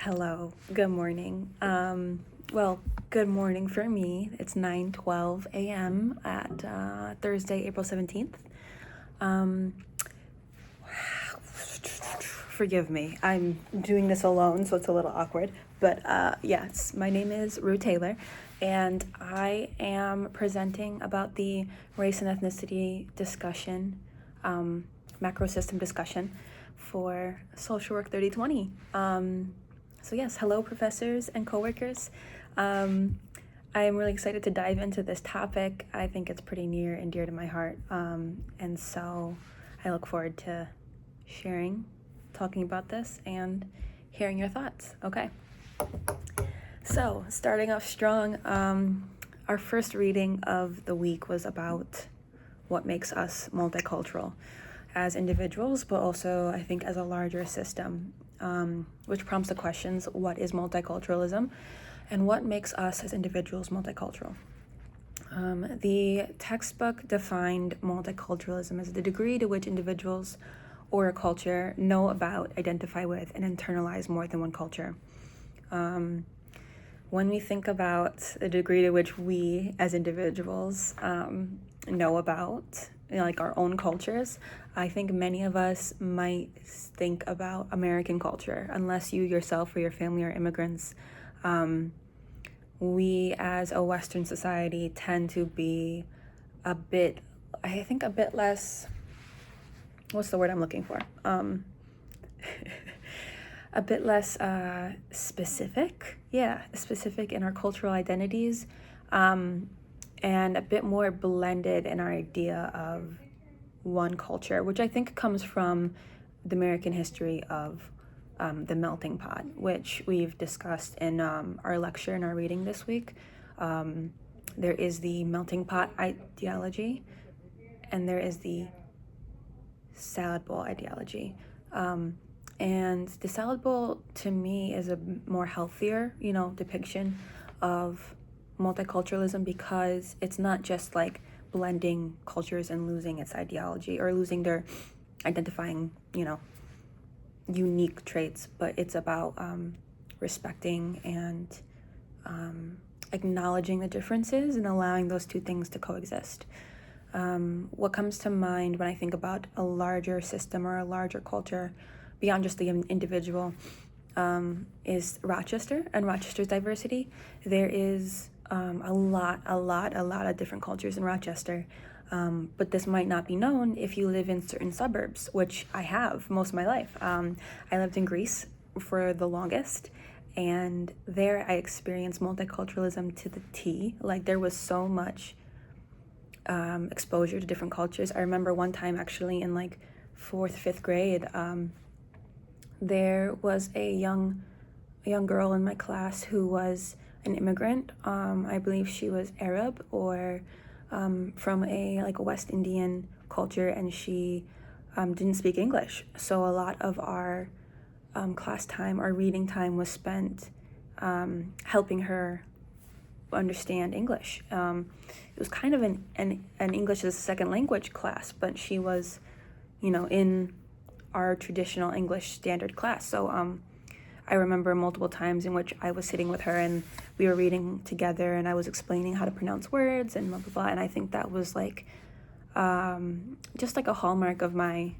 Hello, good morning. Good morning for me. It's 9:12 a.m. at Thursday, April 17th. Forgive me, I'm doing this alone, so it's a little awkward. But yes, my name is Rue Taylor, and I am presenting about the race and ethnicity discussion, macro system discussion for Social Work 3020. So yes, hello professors and coworkers. I am really excited to dive into this topic. I think it's pretty near and dear to my heart, and so I look forward to talking about this and hearing your thoughts. Okay. So starting off strong, our first reading of the week was about what makes us multicultural as individuals, but also I think as a larger system, which prompts the questions: what is multiculturalism and what makes us as individuals multicultural? The textbook defined multiculturalism as the degree to which individuals or a culture know about, identify with, and internalize more than one culture. When we think about the degree to which we as individuals know about, like our own cultures, I think many of us might think about American culture, unless you yourself or your family are immigrants. We as a Western society tend to be a bit less, what's the word I'm looking for? A bit less specific in our cultural identities, and a bit more blended in our idea of one culture, which I think comes from the American history of the melting pot, which we've discussed in our lecture and our reading this week. There is the melting pot ideology, and there is the salad bowl ideology. And the salad bowl, to me, is a more healthier, depiction of multiculturalism, because it's not just like blending cultures and losing its ideology or losing their identifying, unique traits, but it's about respecting and acknowledging the differences and allowing those two things to coexist. What comes to mind when I think about a larger system or a larger culture beyond just the individual is Rochester and Rochester's diversity. There is a lot of different cultures in Rochester, but this might not be known if you live in certain suburbs, which I have most of my life. I lived in Greece for the longest, and there I experienced multiculturalism to the T. Like, there was so much exposure to different cultures. I remember one time, actually, in like 4th, 5th grade, there was a young girl in my class who was an immigrant. I believe she was Arab or from a West Indian culture, and she didn't speak English. So a lot of our class time, our reading time, was spent helping her understand English. It was kind of an English as a second language class, but she was, in our traditional English standard class. So I remember multiple times in which I was sitting with her and we were reading together, and I was explaining how to pronounce words and blah, blah, blah. And I think that was just like a hallmark of my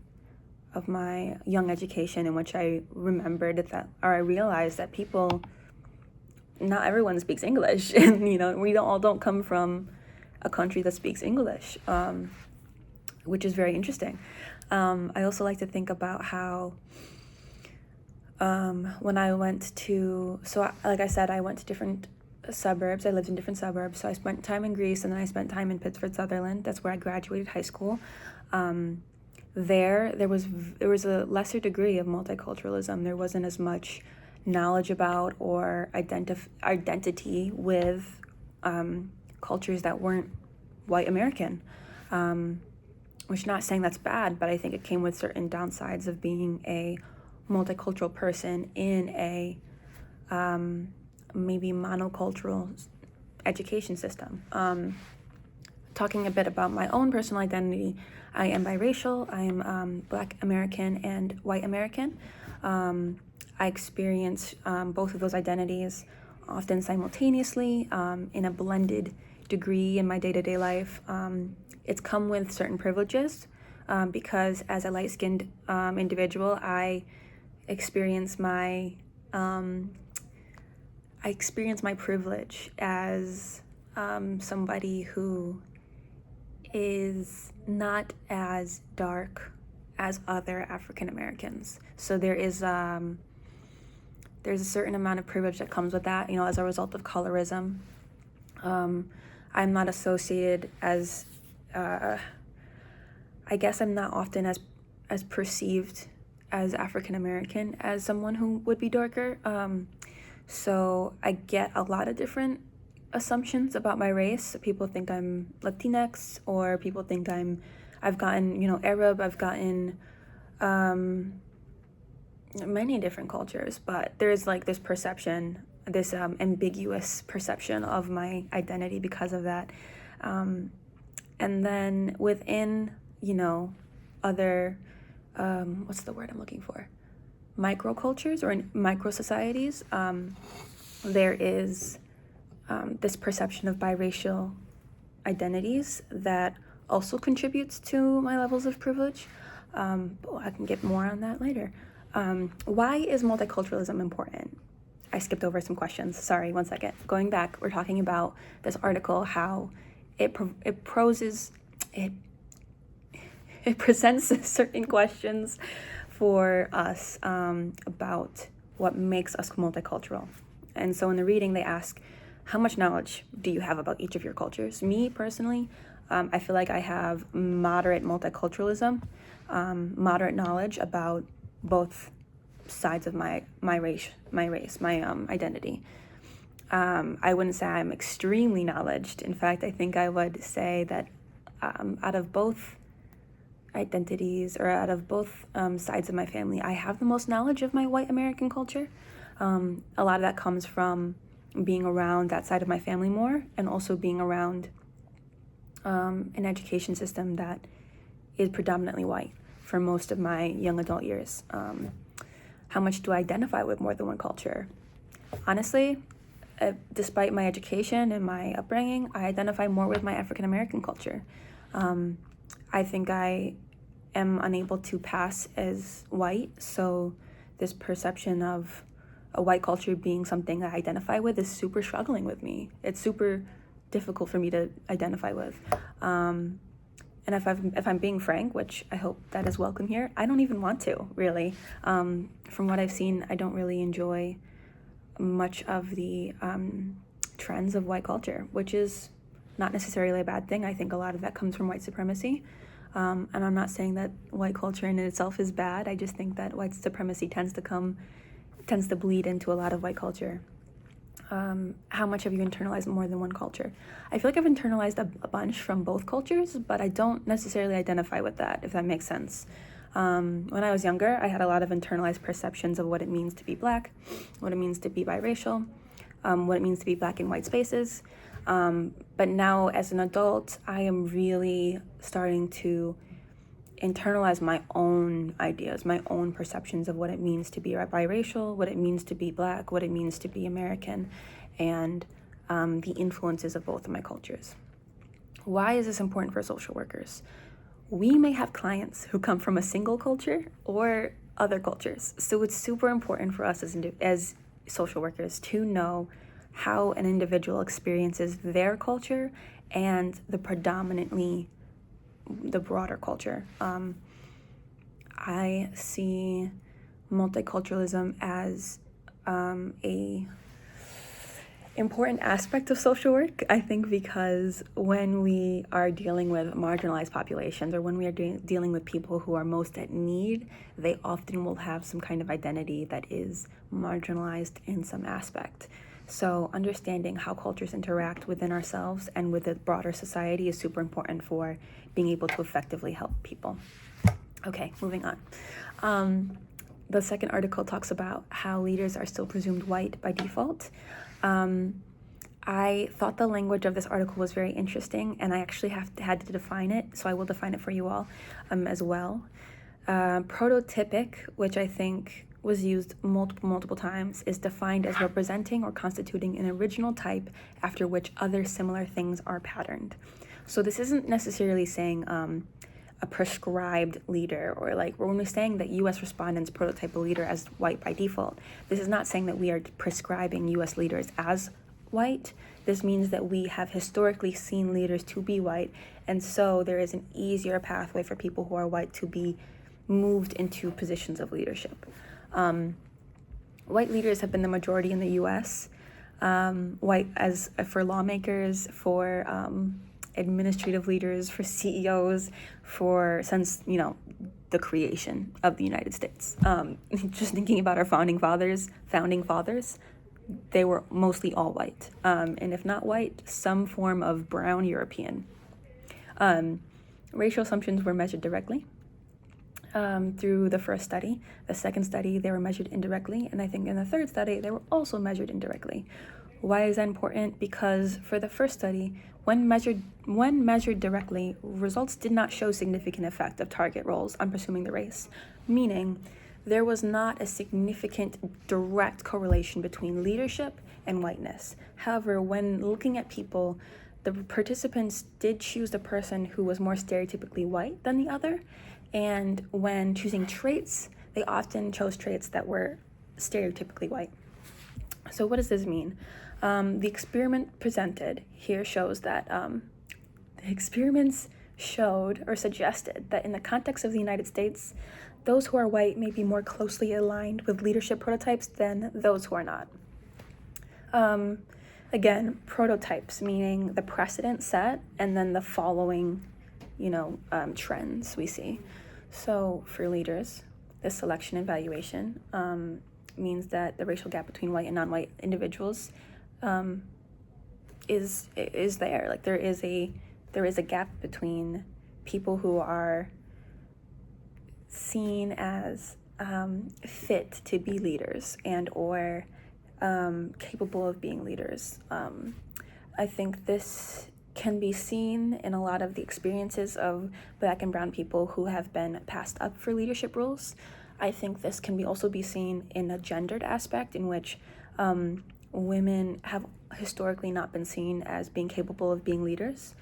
young education, in which I I realized that not everyone speaks English, and we don't come from a country that speaks English, which is very interesting. I also like to think about how when I went to, like I said, I went to different suburbs. I lived in different suburbs. So I spent time in Greece, and then I spent time in Pittsford, Sutherland. That's where I graduated high school. There was a lesser degree of multiculturalism. There wasn't as much knowledge about or identity with cultures that weren't white American, which, not saying that's bad, but I think it came with certain downsides of being a multicultural person in a maybe monocultural education system. Talking a bit about my own personal identity, I am biracial. I am Black American and white American. I experience both of those identities often simultaneously in a blended degree in my day-to-day life. It's come with certain privileges because as a light-skinned individual, I experience my privilege as somebody who is not as dark as other African Americans. So there's a certain amount of privilege that comes with that, as a result of colorism. I'm not associated as, I guess I'm not often as perceived as African American as someone who would be darker. So I get a lot of different assumptions about my race. People think I'm Latinx, or people think I've gotten, Arab, I've gotten many different cultures, but there's like this perception, this ambiguous perception of my identity because of that. And then within, other, what's the word I'm looking for? Microcultures or micro-societies, there is this perception of biracial identities that also contributes to my levels of privilege. But I can get more on that later. Why is multiculturalism important? I skipped over some questions. Sorry, one second. Going back, we're talking about this article, how it presents certain questions for us about what makes us multicultural. And so in the reading, they ask, how much knowledge do you have about each of your cultures? Me, personally, I feel like I have moderate multiculturalism, moderate knowledge about both sides of my identity. I wouldn't say I'm extremely knowledgeable. In fact, I think I would say that out of both identities, or out of both sides of my family, I have the most knowledge of my white American culture. A lot of that comes from being around that side of my family more, and also being around an education system that is predominantly white for most of my young adult years. How much do I identify with more than one culture? Honestly, despite my education and my upbringing, I identify more with my African American culture. I think I am unable to pass as white, so this perception of a white culture being something that I identify with is super struggling with me. It's super difficult for me to identify with. And if I'm being frank, which I hope that is welcome here, I don't even want to, really. From what I've seen, I don't really enjoy much of the trends of white culture, which is not necessarily a bad thing. I think a lot of that comes from white supremacy. And I'm not saying that white culture in itself is bad. I just think that white supremacy tends to bleed into a lot of white culture. How much have you internalized more than one culture? I feel like I've internalized a bunch from both cultures, but I don't necessarily identify with that, if that makes sense. When I was younger, I had a lot of internalized perceptions of what it means to be Black, what it means to be biracial, what it means to be Black in white spaces. But now as an adult, I am really starting to internalize my own ideas, my own perceptions of what it means to be biracial, what it means to be Black, what it means to be American, and the influences of both of my cultures. Why is this important for social workers? We may have clients who come from a single culture or other cultures, so it's super important for us as social workers to know how an individual experiences their culture and the broader culture. I see multiculturalism as a important aspect of social work, I think, because when we are dealing with marginalized populations, or when we are dealing with people who are most at need, they often will have some kind of identity that is marginalized in some aspect. So understanding how cultures interact within ourselves and with the broader society is super important for being able to effectively help people. Okay, moving on. The second article talks about how leaders are still presumed white by default. I thought the language of this article was very interesting, and I actually had to define it, so I will define it for you all as well. Prototypic, which I think was used multiple times, is defined as representing or constituting an original type after which other similar things are patterned. So this isn't necessarily saying a prescribed leader, or like when we're saying that U.S. respondents prototype a leader as white by default, this is not saying that we are prescribing U.S. leaders as white. This means that we have historically seen leaders to be white, and so there is an easier pathway for people who are white to be moved into positions of leadership. White leaders have been the majority in the U.S. White as for lawmakers, for administrative leaders, for CEOs, since the creation of the United States. Just thinking about our founding fathers, they were mostly all white, and if not white, some form of brown European. Racial assumptions were measured directly through the first study. The second study, they were measured indirectly, and I think in the third study, they were also measured indirectly. Why is that important? Because for the first study, when measured directly, results did not show significant effect of target roles on pursuing the race, meaning there was not a significant direct correlation between leadership and whiteness. However, when looking at people, the participants did choose the person who was more stereotypically white than the other, and when choosing traits, they often chose traits that were stereotypically white. So what does this mean? The experiment presented here shows that the experiments showed or suggested that in the context of the United States, those who are white may be more closely aligned with leadership prototypes than those who are not. Again, prototypes, meaning the precedent set and then the following, trends we see. So for leaders, the selection and evaluation means that the racial gap between white and non-white individuals is there. Like there is a gap between people who are seen as fit to be leaders and or capable of being leaders. I think this can be seen in a lot of the experiences of Black and brown people who have been passed up for leadership roles. I think this can also be seen in a gendered aspect in which women have historically not been seen as being capable of being leaders.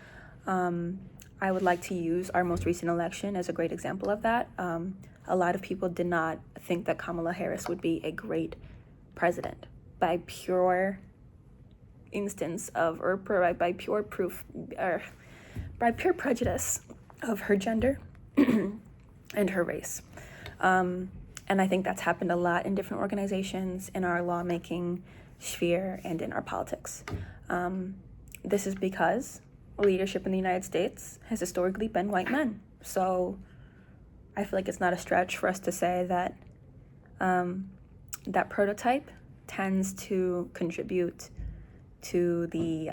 I would like to use our most recent election as a great example of that. A lot of people did not think that Kamala Harris would be a great president by pure instance of, or by pure proof, or by pure prejudice of her gender and her race. And I think that's happened a lot in different organizations, in our lawmaking sphere, and in our politics. This is because leadership in the United States has historically been white men. So I feel like it's not a stretch for us to say that that prototype tends to contribute to the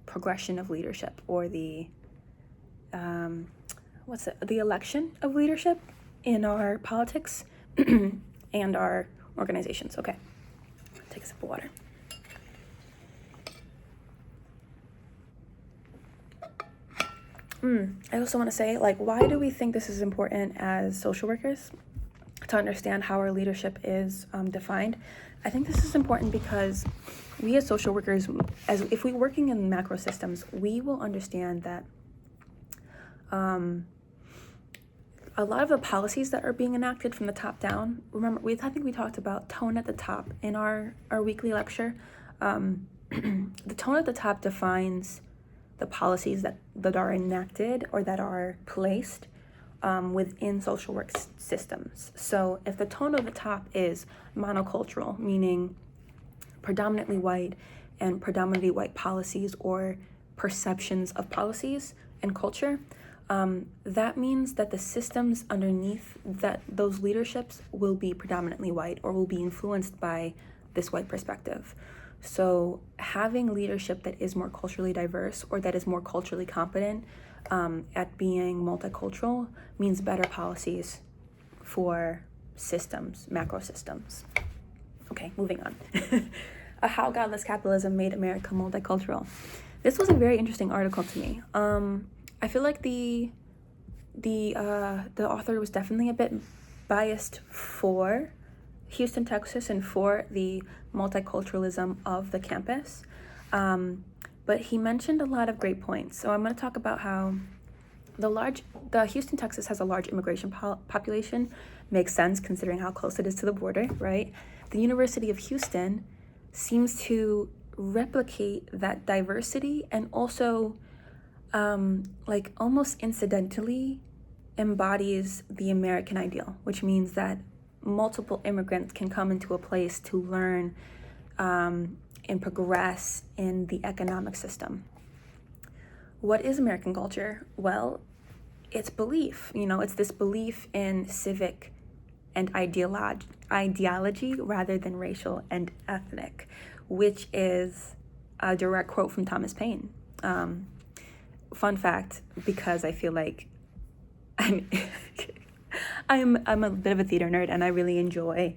progression of leadership, or the election of leadership in our politics and our organizations. Okay, take a sip of water. I also want to say, why do we think this is important as social workers to understand how our leadership is defined? I think this is important because we as social workers, if we're working in macro systems, we will understand that a lot of the policies that are being enacted from the top down, remember, I think we talked about tone at the top in our weekly lecture. The tone at the top defines the policies that are enacted or that are placed within social work systems. So if the tone of the top is monocultural, meaning predominantly white and predominantly white policies or perceptions of policies and culture, that means that the systems underneath those leaderships will be predominantly white or will be influenced by this white perspective. So having leadership that is more culturally diverse or that is more culturally competent at being multicultural means better policies for systems, macro systems. Okay, moving on. How Godless Capitalism Made America Multicultural. This was a very interesting article to me. I feel like the author was definitely a bit biased for Houston, Texas, and for the multiculturalism of the campus. But he mentioned a lot of great points. So I'm going to talk about how the Houston, Texas has a large immigration population. Makes sense considering how close it is to the border, right? The University of Houston seems to replicate that diversity and also like almost incidentally embodies the American ideal, which means that multiple immigrants can come into a place to learn and progress in the economic system. What is American culture? Well, it's belief. It's this belief in civic and ideology rather than racial and ethnic, which is a direct quote from Thomas Paine. Fun fact, because I feel like I'm a bit of a theater nerd, and I really enjoy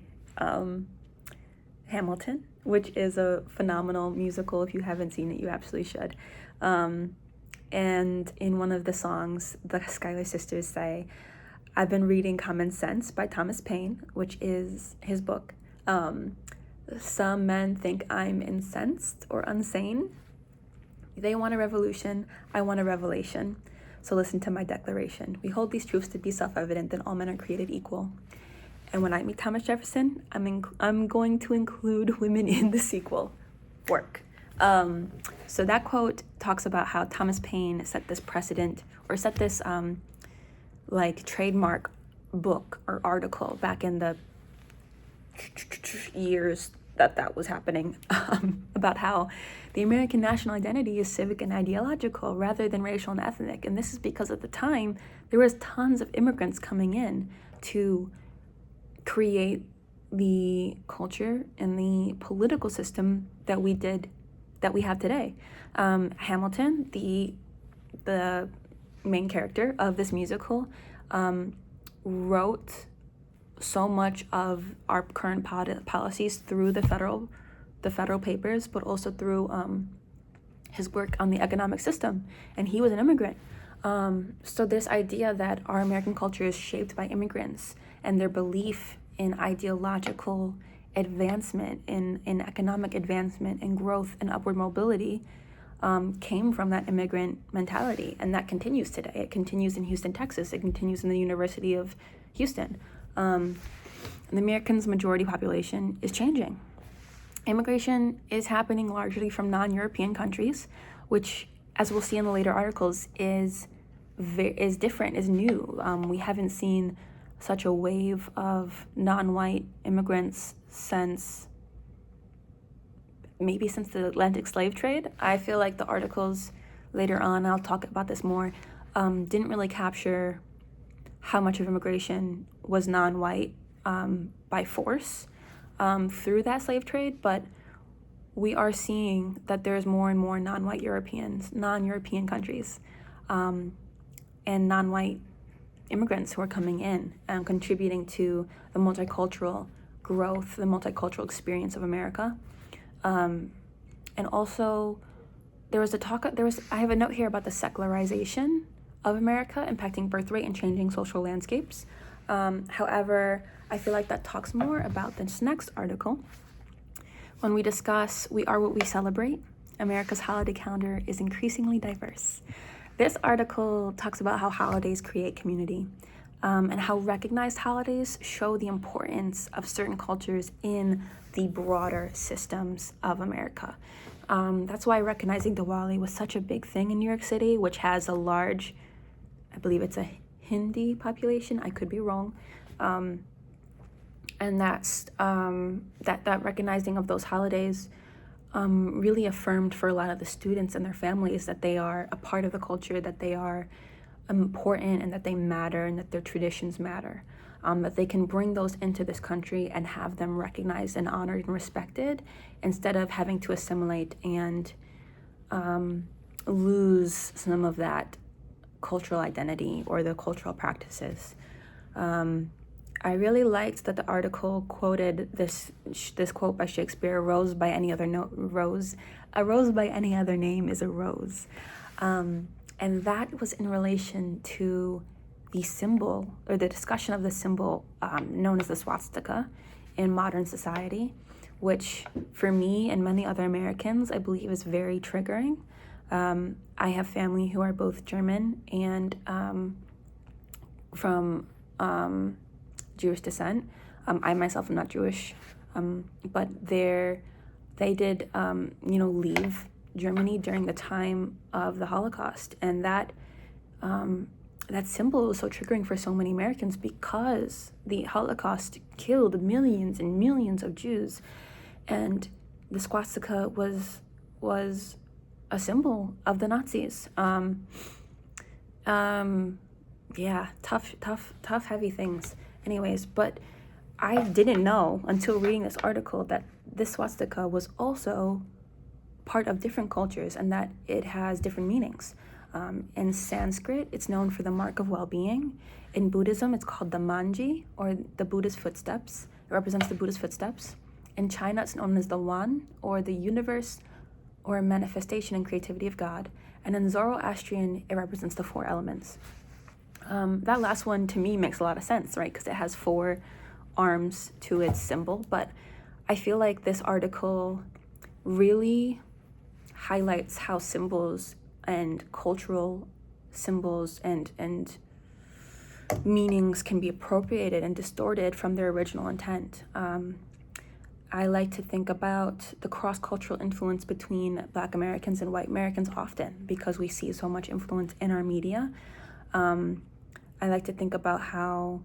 Hamilton, which is a phenomenal musical. If you haven't seen it, you absolutely should. And in one of the songs, the Schuyler sisters say, "I've been reading Common Sense" by Thomas Paine, which is his book. Some men think I'm incensed or insane. They want a revolution, I want a revelation. So listen to my declaration. We hold these truths to be self-evident that all men are created equal. And when I meet Thomas Jefferson, I'm going to include women in the sequel work. So that quote talks about how Thomas Paine set this precedent, or set this like trademark book or article back in the years that was happening, about how the American national identity is civic and ideological rather than racial and ethnic. And this is because at the time there was tons of immigrants coming in to create the culture and the political system that we have today. Hamilton, the main character of this musical, wrote so much of our current policies through the federal papers, but also through his work on the economic system. And he was an immigrant. So this idea that our American culture is shaped by immigrants and their belief in ideological advancement, in economic advancement and growth and upward mobility, came from that immigrant mentality. And that continues today. It continues in Houston, Texas. It continues in the University of Houston. The Americans' majority population is changing. Immigration is happening largely from non-European countries, which, as we'll see in the later articles, is different, is new. We haven't seen such a wave of non-white immigrants since the Atlantic slave trade. I feel like the articles later on, I'll talk about this more, didn't really capture how much of immigration was non-white by force through that slave trade, but we are seeing that there's more and more non-white non-European countries, and non-white immigrants who are coming in and contributing to the multicultural growth, the multicultural experience of America. And also, I have a note here about the secularization of America impacting birth rate and changing social landscapes. However, I feel like that talks more about this next article. When we discuss "We Are What We Celebrate, America's holiday calendar is increasingly diverse." This article talks about how holidays create community, and how recognized holidays show the importance of certain cultures in the broader systems of America. That's why recognizing Diwali was such a big thing in New York City, which has a large, I believe it's a Hindi population, I could be wrong, and that's that recognizing of those holidays really affirmed for a lot of the students and their families that they are a part of the culture, that they are important and that they matter and that their traditions matter, that they can bring those into this country and have them recognized and honored and respected instead of having to assimilate and lose some of that cultural identity or the cultural practices. I really liked that the article quoted this quote by Shakespeare: "A rose by any other name is a rose," and that was in relation to the symbol, or the discussion of the symbol known as the swastika in modern society, which for me and many other Americans, I believe is very triggering. I have family who are both German and from Jewish descent. I myself am not Jewish, but they did, leave Germany during the time of the Holocaust, and that symbol was so triggering for so many Americans because the Holocaust killed millions and millions of Jews, and the swastika was a symbol of the Nazis. Tough, heavy things. Anyways, but I didn't know until reading this article that this swastika was also part of different cultures and that it has different meanings. In Sanskrit, it's known for the mark of well-being. In Buddhism, it's called the manji, or the Buddha's footsteps. It represents the Buddha's footsteps. In China, it's known as the Wan, or the universe, or manifestation and creativity of God. And in Zoroastrian, it represents the 4 elements. That last one, to me, makes a lot of sense, right? Because it has 4 arms to its symbol. But I feel like this article really highlights how symbols and cultural symbols and meanings can be appropriated and distorted from their original intent. I like to think about the cross-cultural influence between Black Americans and white Americans often because we see so much influence in our media. I like to think about how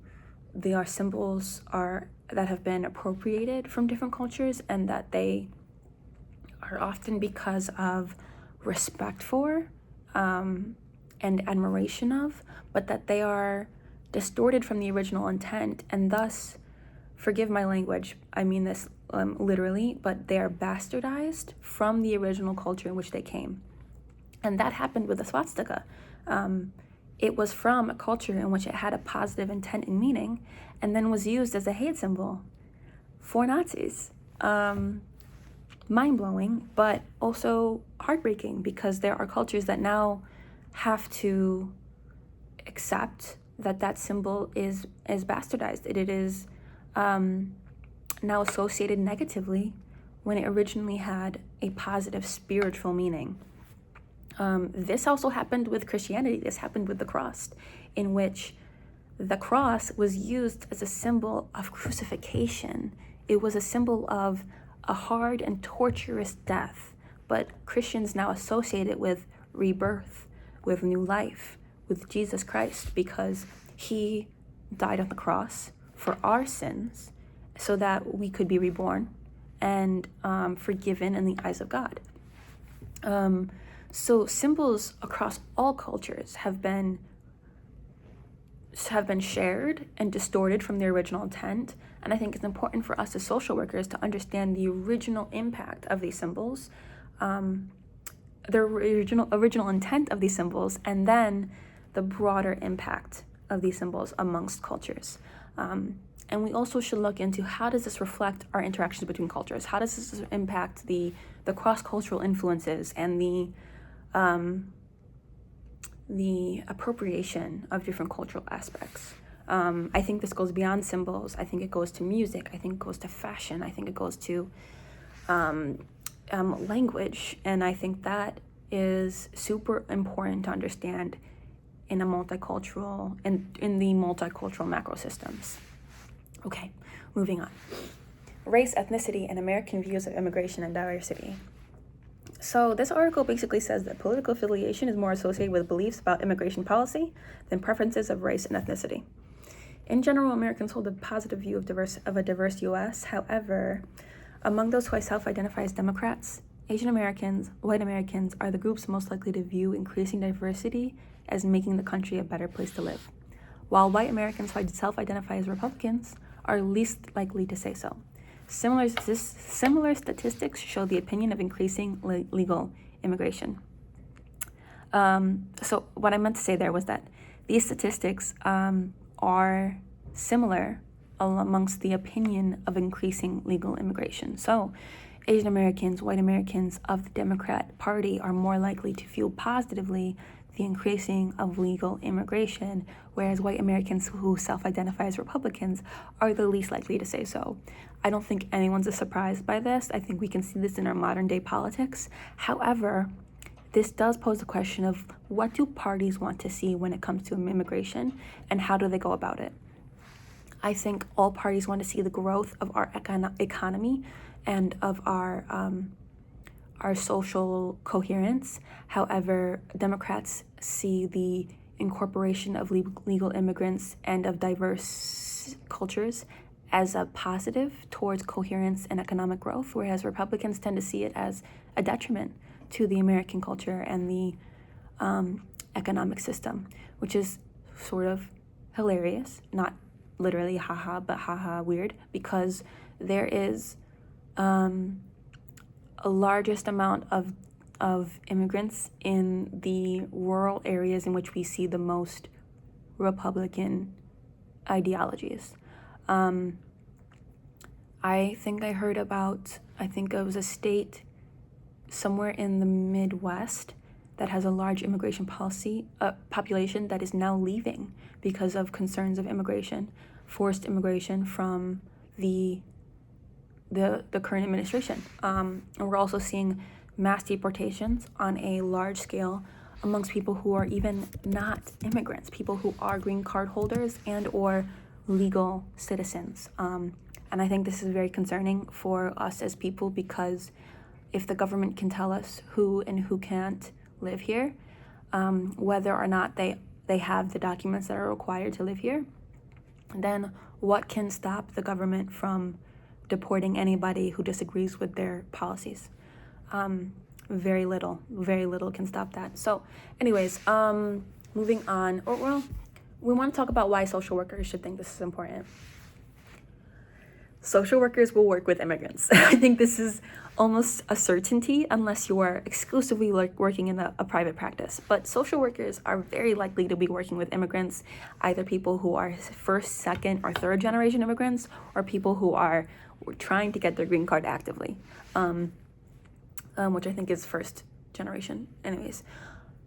they are symbols that have been appropriated from different cultures, and that they are often because of respect for and admiration of, but that they are distorted from the original intent, and thus, forgive my language, I mean this literally, but they are bastardized from the original culture in which they came. And that happened with the swastika. It was from a culture in which it had a positive intent and meaning, and then was used as a hate symbol for Nazis. Mind-blowing, but also heartbreaking, because there are cultures that now have to accept that symbol is bastardized. It is now associated negatively when it originally had a positive spiritual meaning. This also happened with Christianity. This happened with the cross, in which the cross was used as a symbol of crucifixion. It was a symbol of a hard and torturous death, but Christians now associate it with rebirth, with new life, with Jesus Christ, because he died on the cross for our sins so that we could be reborn and forgiven in the eyes of God. So symbols across all cultures have been shared and distorted from their original intent. And I think it's important for us as social workers to understand the original impact of these symbols, the original intent of these symbols, and then the broader impact of these symbols amongst cultures. And we also should look into, how does this reflect our interactions between cultures? How does this impact the cross-cultural influences and the appropriation of different cultural aspects? I think this goes beyond symbols. I think it goes to music. I think it goes to fashion. I think it goes to language. And I think that is super important to understand in the multicultural macro systems. Okay, moving on. Race, ethnicity, and American views of immigration and diversity. So this article basically says that political affiliation is more associated with beliefs about immigration policy than preferences of race and ethnicity. In general, Americans hold a positive view of a diverse U.S. However, among those who self-identify as Democrats, Asian Americans, white Americans are the groups most likely to view increasing diversity as making the country a better place to live, while white Americans who self-identify as Republicans are least likely to say so. Similar statistics show the opinion of increasing legal immigration. So what I meant to say there was that these statistics are similar amongst the opinion of increasing legal immigration. So Asian Americans, white Americans of the Democrat Party are more likely to feel positively the increasing of legal immigration, whereas white Americans who self-identify as Republicans are the least likely to say so. I don't think anyone's surprised by this. I think we can see this in our modern day politics. However, this does pose the question of what do parties want to see when it comes to immigration, and how do they go about it? I think all parties want to see the growth of our economy and of our social coherence. However, Democrats see the incorporation of legal immigrants and of diverse cultures as a positive towards coherence and economic growth, whereas Republicans tend to see it as a detriment to the American culture and the economic system, which is sort of hilarious, not literally haha, but haha weird, because there is a largest amount of immigrants in the rural areas in which we see the most Republican ideologies. I think I heard about, I think it was a state somewhere in the Midwest that has a large immigration population that is now leaving because of concerns of immigration, forced immigration from the current administration. And we're also seeing mass deportations on a large scale amongst people who are even not immigrants, people who are green card holders and or legal citizens. And I think this is very concerning for us as people, because if the government can tell us who and who can't live here, whether or not they have the documents that are required to live here, then what can stop the government from deporting anybody who disagrees with their policies? Very little can stop that. So anyways, moving on, we want to talk about why social workers should think this is important. Social workers will work with immigrants. I think this is almost a certainty unless you are exclusively working in a private practice. But social workers are very likely to be working with immigrants, either people who are first, second, or third generation immigrants, or people who are trying to get their green card actively, which I think is first generation. Anyways,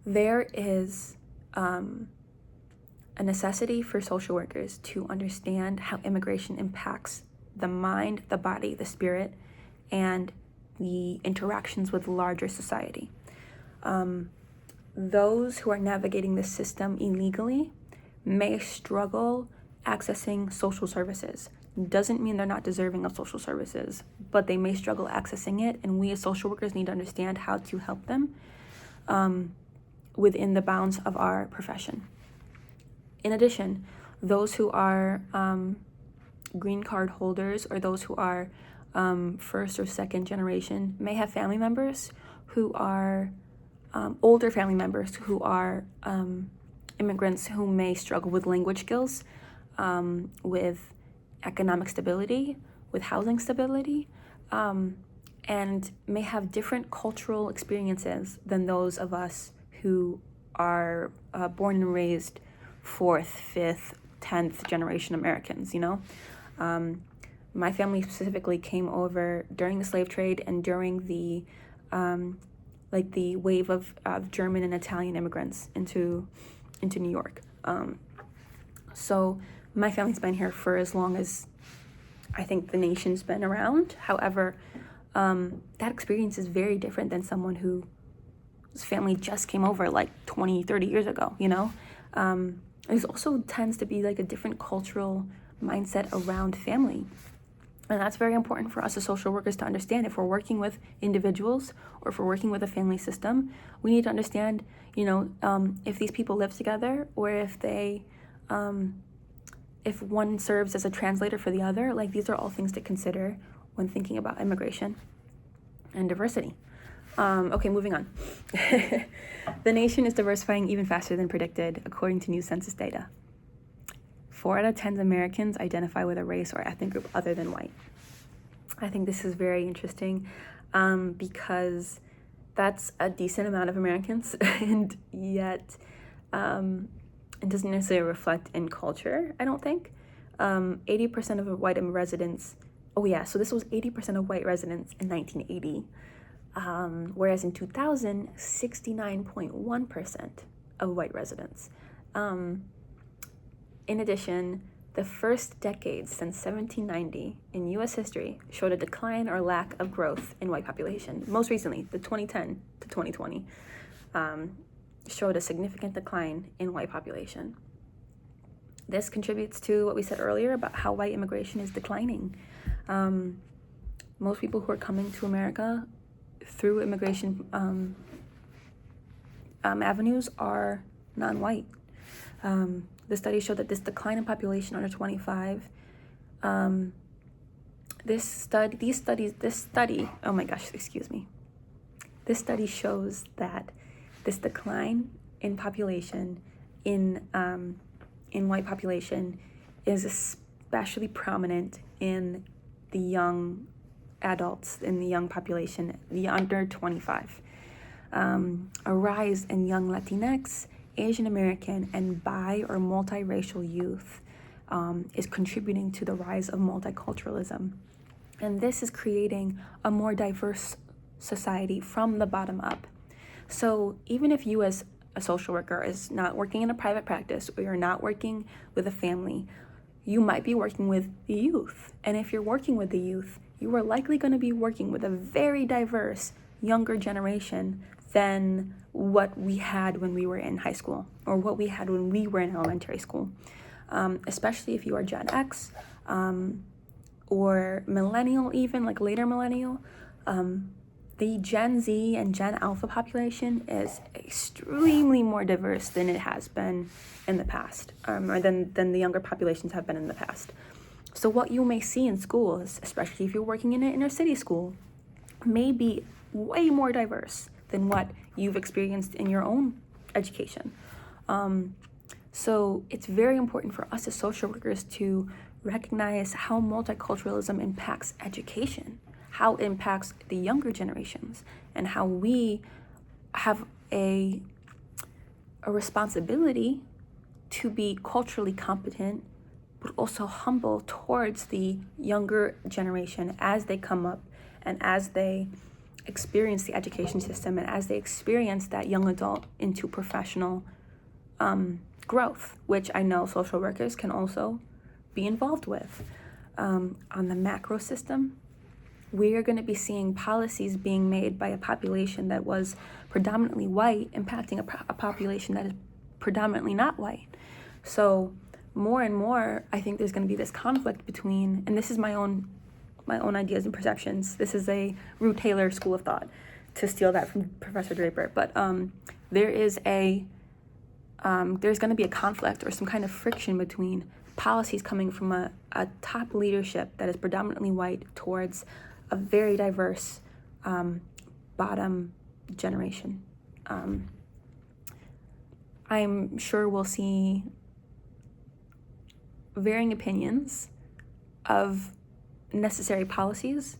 there is a necessity for social workers to understand how immigration impacts the mind, the body, the spirit, and the interactions with larger society. Those who are navigating this system illegally may struggle accessing social services. Doesn't mean they're not deserving of social services, but they may struggle accessing it, and we as social workers need to understand how to help them within the bounds of our profession. In addition, those who are green card holders, or those who are first or second generation, may have family members who are older family members who are immigrants, who may struggle with language skills, with economic stability, with housing stability, and may have different cultural experiences than those of us who are born and raised fourth, fifth, 10th generation Americans, you know? My family specifically came over during the slave trade and during the wave of German and Italian immigrants into New York. So my family's been here for as long as I think the nation's been around. However, that experience is very different than someone whose family just came over like 20, 30 years ago, you know? There also tends to be like a different cultural mindset around family. And that's very important for us as social workers to understand. If we're working with individuals or if we're working with a family system, we need to understand, you know, if these people live together, or if they, if one serves as a translator for the other. Like, these are all things to consider when thinking about immigration and diversity. Okay, moving on. The nation is diversifying even faster than predicted, according to new census data. 4 out of 10 Americans identify with a race or ethnic group other than white. I think this is very interesting because that's a decent amount of Americans, and yet it doesn't necessarily reflect in culture, I don't think. 80% of white residents, so this was 80% of white residents in 1980, whereas in 2000, 69.1% of white residents. In addition, the first decade since 1790 in U.S. history showed a decline or lack of growth in white population. Most recently, the 2010 to 2020 showed a significant decline in white population. This contributes to what we said earlier about how white immigration is declining. Most people who are coming to America through immigration avenues are non-white. The study showed that this decline in population under 25, this study shows that this decline in population in white population is especially prominent in the young adults, in the young population, the under 25. A rise in young Latinx, Asian American, and bi or multiracial youth is contributing to the rise of multiculturalism. And this is creating a more diverse society from the bottom up. So even if you as a social worker is not working in a private practice, or you're not working with a family, you might be working with the youth. And if you're working with the youth, you are likely going to be working with a very diverse younger generation than what we had when we were in high school, or what we had when we were in elementary school. Especially if you are Gen X, or millennial, even like later millennial. The Gen Z and Gen Alpha population is extremely more diverse than it has been in the past, or than the younger populations have been in the past. So what you may see in schools, especially if you're working in an inner city school, may be way more diverse than what you've experienced in your own education. So it's very important for us as social workers to recognize how multiculturalism impacts education, how it impacts the younger generations, and how we have a responsibility to be culturally competent, but also humble towards the younger generation as they come up and as they experience the education system and as they experience that young adult into professional growth, which I know social workers can also be involved with. On the macro system, we are going to be seeing policies being made by a population that was predominantly white impacting a population that is predominantly not white. So more and more, I think there's going to be this conflict between, and this is my own ideas and perceptions. This is a Ruth Taylor school of thought, to steal that from Professor Draper. But there's going to be a conflict or some kind of friction between policies coming from a top leadership that is predominantly white towards a very diverse bottom generation. I'm sure we'll see varying opinions of necessary policies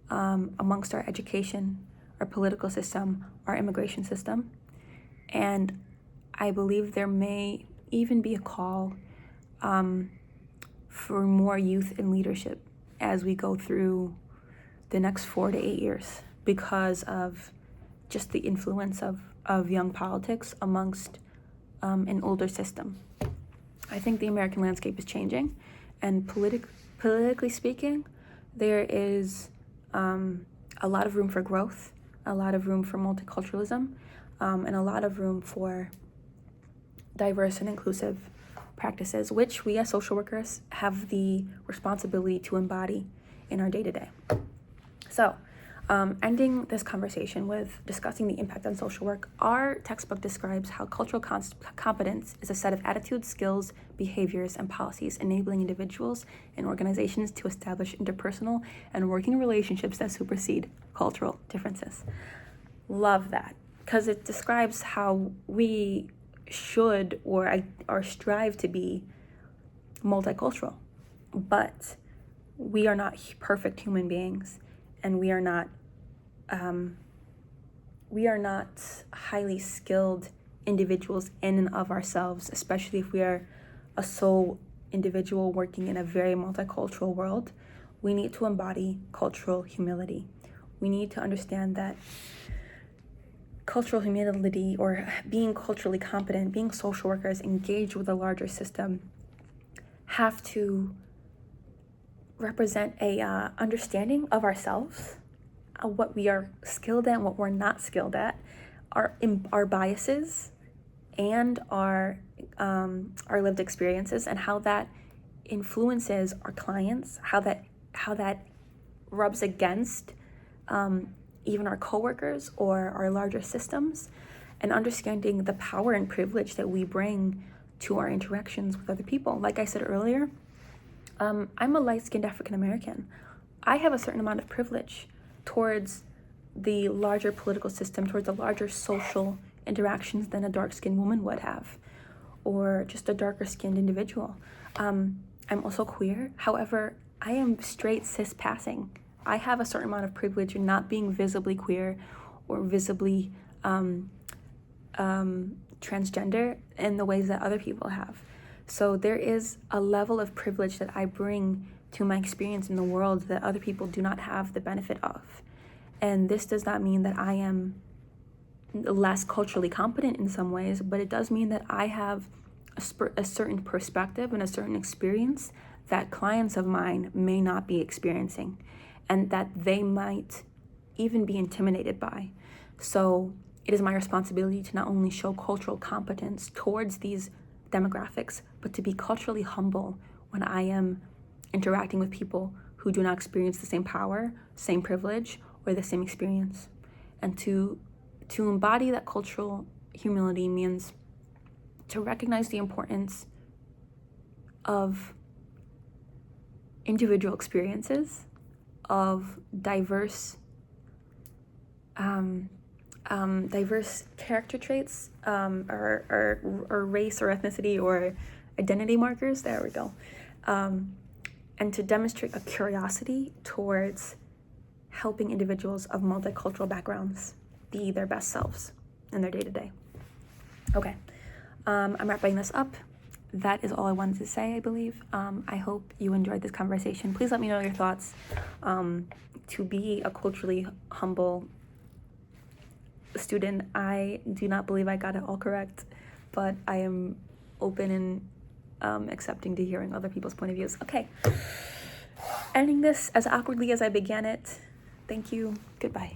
amongst our education, our political system, our immigration system. And I believe there may even be a call for more youth in leadership as we go through the next 4 to 8 years, because of just the influence of young politics amongst an older system. I think the American landscape is changing, and politically speaking, there is a lot of room for growth, a lot of room for multiculturalism, and a lot of room for diverse and inclusive practices, which we as social workers have the responsibility to embody in our day-to-day. So, ending this conversation with discussing the impact on social work, our textbook describes how cultural competence is a set of attitudes, skills, behaviors, and policies enabling individuals and organizations to establish interpersonal and working relationships that supersede cultural differences. Love that, because it describes how we should or strive to be multicultural, but we are not perfect human beings, and we are not highly skilled individuals in and of ourselves, especially if we are a sole individual working in a very multicultural world. We need to embody cultural humility. We need to understand that cultural humility, or being culturally competent, being social workers engaged with a larger system, have to represent a understanding of ourselves, what we are skilled at and what we're not skilled at, our biases, and our lived experiences, and how that influences our clients, how that rubs against even our coworkers or our larger systems, and understanding the power and privilege that we bring to our interactions with other people. Like I said earlier, I'm a light-skinned African American. I have a certain amount of privilege towards the larger political system, towards the larger social interactions than a dark-skinned woman would have, or just a darker-skinned individual. I'm also queer. However, I am straight cis passing. I have a certain amount of privilege in not being visibly queer or visibly transgender in the ways that other people have. So there is a level of privilege that I bring to my experience in the world that other people do not have the benefit of. And this does not mean that I am less culturally competent in some ways, but it does mean that I have a certain perspective and a certain experience that clients of mine may not be experiencing, and that they might even be intimidated by. So it is my responsibility to not only show cultural competence towards these demographics, but to be culturally humble when I am interacting with people who do not experience the same power, same privilege, or the same experience. And to embody that cultural humility means to recognize the importance of individual experiences, of diverse character traits, or race or ethnicity or identity markers. There we go. And to demonstrate a curiosity towards helping individuals of multicultural backgrounds be their best selves in their day-to-day. Okay, I'm wrapping this up. That is all I wanted to say, I believe. I hope you enjoyed this conversation. Please let me know your thoughts. To be a culturally humble student, I do not believe I got it all correct, but I am open and accepting to hearing other people's point of views. Okay, ending this as awkwardly as I began it. Thank you. Goodbye.